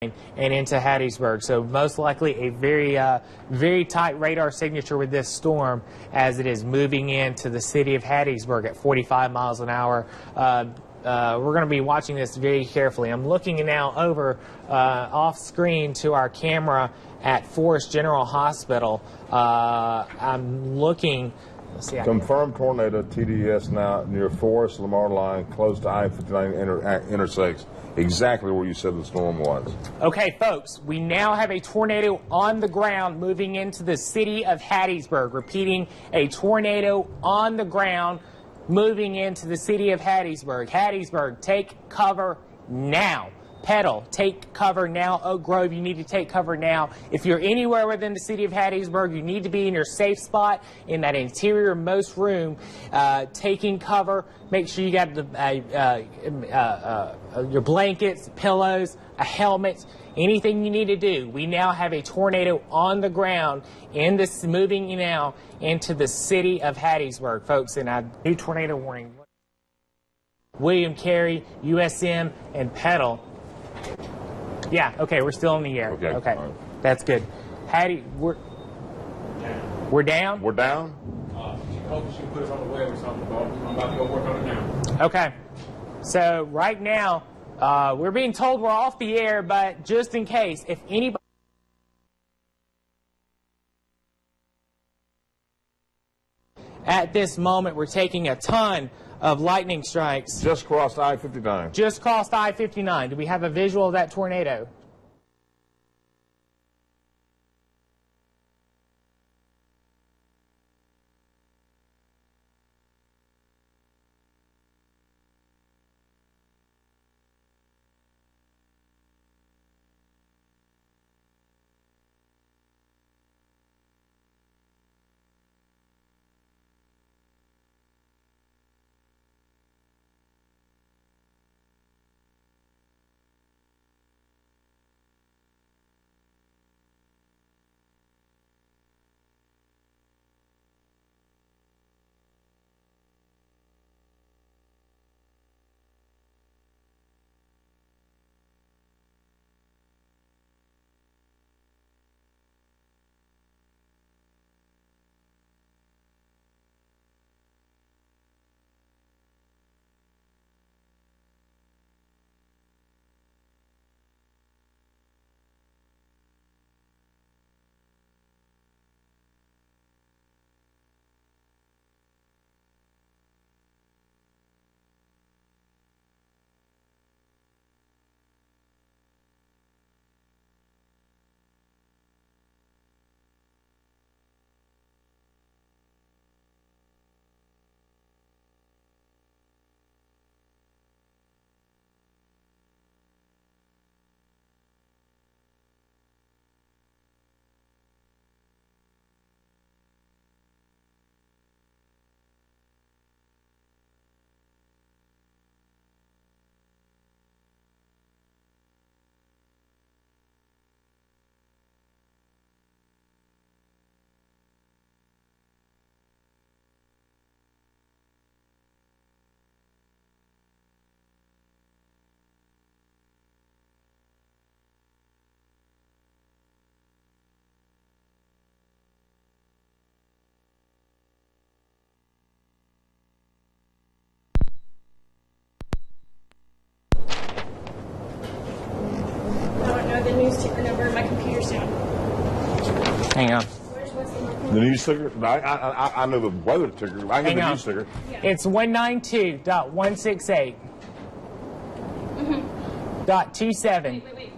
and into Hattiesburg. So most likely a very tight radar signature with this storm as it is moving into the city of Hattiesburg at 45 miles an hour. We're going to be watching this very carefully. I'm looking now over off screen to our camera at Forest General Hospital. I'm looking. Let's see. Confirmed tornado TDS now near Forest Lamar line, close to I-59 intersects. Exactly where you said the storm was. Okay, folks, we now have a tornado on the ground moving into the city of Hattiesburg. Repeating, a tornado on the ground moving into the city of Hattiesburg. Hattiesburg, take cover now. Petal, take cover now. Oak Grove, you need to take cover now. If you're anywhere within the city of Hattiesburg, you need to be in your safe spot in that interior most room, taking cover. Make sure you got your blankets, pillows, a helmet, anything you need to do. We now have a tornado on the ground in this moving now into the city of Hattiesburg, folks, and a new tornado warning. William Carey, USM, and Petal. Yeah, okay, we're still in the air. Okay. Right. That's good. Hattie, we're down? We're down? She hopes she can put us on the web or something, but I'm about to go work on it now. Okay. So right now, we're being told we're off the air, but just in case, if anybody... At this moment, we're taking a ton of lightning strikes. Just crossed I-59. Just crossed I-59. Do we have a visual of that tornado? The news ticker number. My computer's down. Hang on. The news ticker? I know the weather ticker. I know the news ticker. Yeah. It's 192.168. .27. Wait.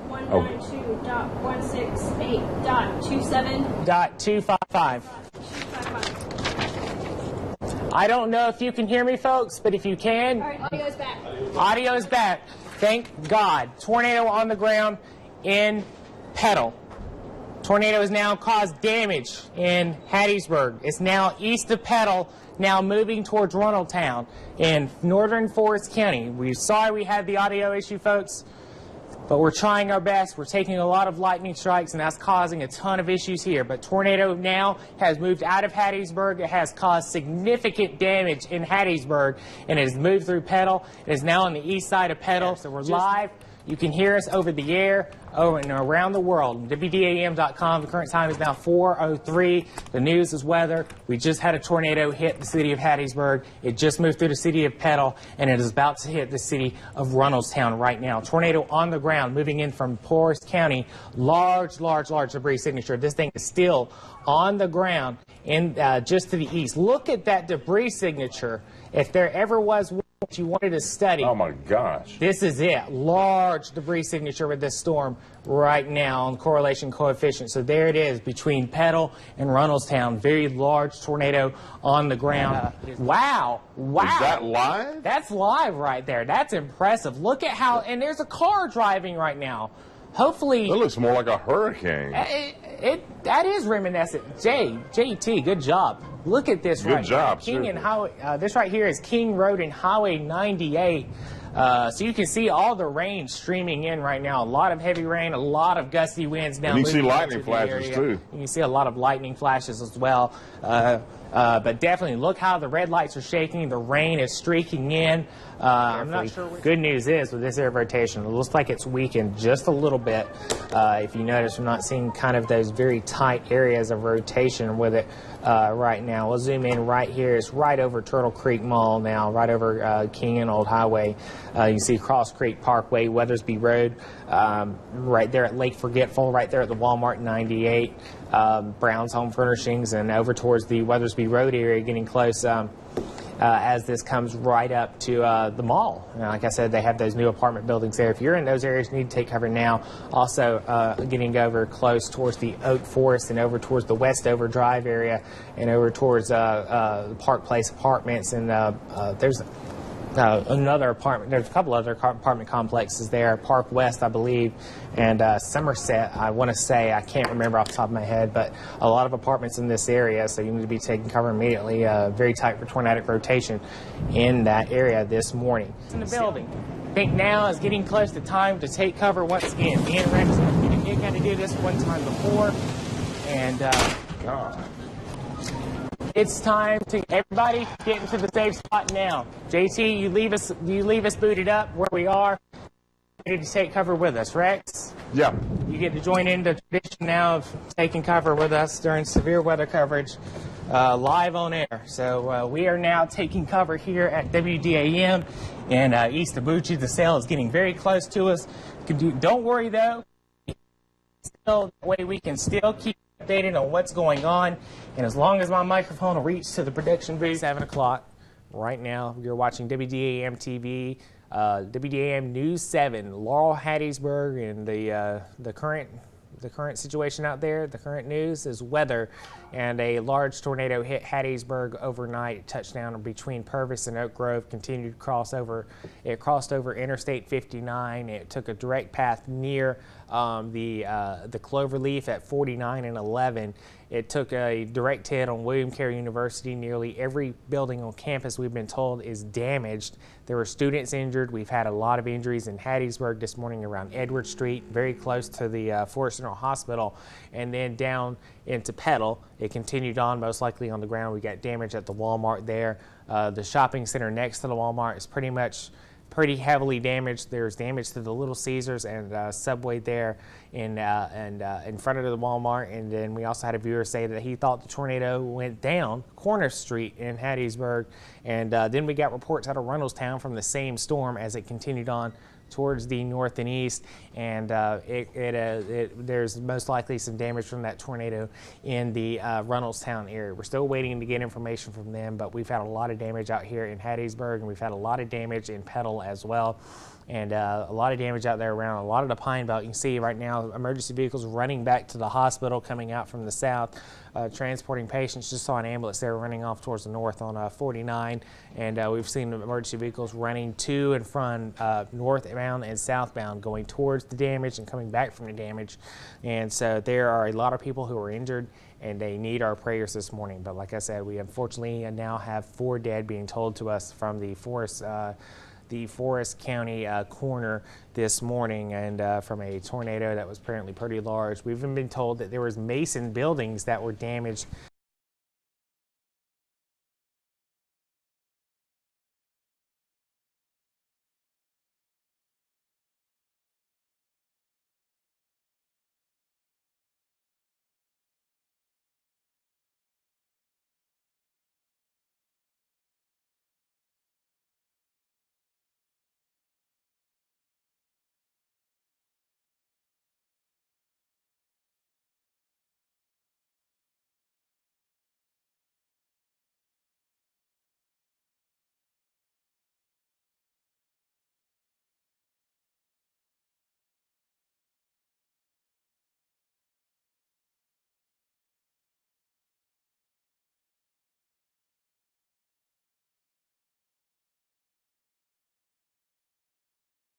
192.168.27. .255. I don't know if you can hear me, folks, but if you can. All right, audio is back. Audio is back. Thank God. Tornado on the ground in Petal. Tornado has now caused damage in Hattiesburg. It's now east of Petal, now moving towards Runneltown in northern Forest County. We're sorry we had the audio issue, folks. But we're trying our best. We're taking a lot of lightning strikes, and that's causing a ton of issues here. But tornado now has moved out of Hattiesburg. It has caused significant damage in Hattiesburg, and it has moved through Petal. It is now on the east side of Petal. So we're live. You can hear us over the air, over and around the world. WDAM.com. The current time is now 4:03. The news is weather. We just had a tornado hit the city of Hattiesburg. It just moved through the city of Petal, and it is about to hit the city of Runnelstown right now. Tornado on the ground, moving in from Forest County. Large debris signature. This thing is still on the ground in just to the east. Look at that debris signature. If there ever was one that you wanted to study. Oh my gosh. This is it. Large debris signature with this storm right now on correlation coefficient. So there it is between Petal and Runnelstown. Very large tornado on the ground. Wow. Wow. Is that live? That's live right there. That's impressive. Look at how, and there's a car driving right now. Hopefully. That looks more like a hurricane. That is reminiscent. JT, good job. Look at this right job, now. King and seriously. Highway. This right here is King Road and Highway 98. So you can see all the rain streaming in right now. A lot of heavy rain, a lot of gusty winds now. And you can see moving lightning into the flashes, area. too. You can see a lot of lightning flashes as well. But definitely look how the red lights are shaking. The rain is streaking in. I'm not sure. Good news is with this air rotation, it looks like it's weakened just a little bit. If you notice, we're not seeing kind of those very tight areas of rotation with it right now. We'll zoom in right here. It's right over Turtle Creek Mall now, right over King and Old Highway. You can see Cross Creek Parkway, Weathersby Road, right there at Lake Forgetful, right there at the Walmart 98, Brown's Home Furnishings, and over towards the Weathersby Road area, getting close as this comes right up to the mall. Like I said, they have those new apartment buildings there. If you're in those areas, you need to take cover now. Also, getting over close towards the Oak Forest and over towards the Westover Drive area and over towards Park Place Apartments. And there's another apartment. There's a couple other apartment complexes there. Park West, I believe, and Somerset. I want to say, I can't remember off the top of my head, but a lot of apartments in this area. So you need to be taking cover immediately. Very tight for tornadic rotation in that area this morning. In the building. I think now is getting close to time to take cover once again. Me and Rex got to do this one time before, and it's time to everybody get into the safe spot now. JT, you leave us booted up where we are. Ready to take cover with us, Rex? Yeah. You get to join in the tradition now of taking cover with us during severe weather coverage live on air. So we are now taking cover here at WDAM in East Abuchi. The cell is getting very close to us. Don't worry though. That way we can still keep updated on what's going on, and as long as my microphone will reach to the production booth. 7 o'clock right now. You're watching WDAM TV, WDAM News 7, Laurel, Hattiesburg, and the current situation out there. The current news is weather, and a large tornado hit Hattiesburg overnight. It touched down between Purvis and Oak Grove, continued to cross over. It crossed over Interstate 59. It took a direct path near the Cloverleaf at 49 and 11. It took a direct hit on William Carey University. Nearly every building on campus, we've been told, is damaged. There were students injured. We've had a lot of injuries in Hattiesburg this morning around Edward Street, very close to the Forest General Hospital, and then down into Petal. It continued on, most likely on the ground. We got damage at the Walmart there. The shopping center next to the Walmart is pretty heavily damaged. There's damage to the Little Caesars and Subway there in front of the Walmart. And then we also had a viewer say that he thought the tornado went down Corner Street in Hattiesburg. And then we got reports out of Runnelstown from the same storm as it continued on towards the north and east, and there's most likely some damage from that tornado in the Runnelstown area. We're still waiting to get information from them, but we've had a lot of damage out here in Hattiesburg, and we've had a lot of damage in Petal as well, and a lot of damage out there around a lot of the Pine Belt. You can see right now emergency vehicles running back to the hospital coming out from the south, transporting patients. Just saw an ambulance there running off towards the north on 49, and we've seen emergency vehicles running to and from northbound and southbound, going towards the damage and coming back from the damage. And so there are a lot of people who are injured, and they need our prayers this morning. But like I said, we unfortunately now have 4 dead being told to us from the Forest the Forest County corner this morning, and from a tornado that was apparently pretty large. We've even been told that there was Mason buildings that were damaged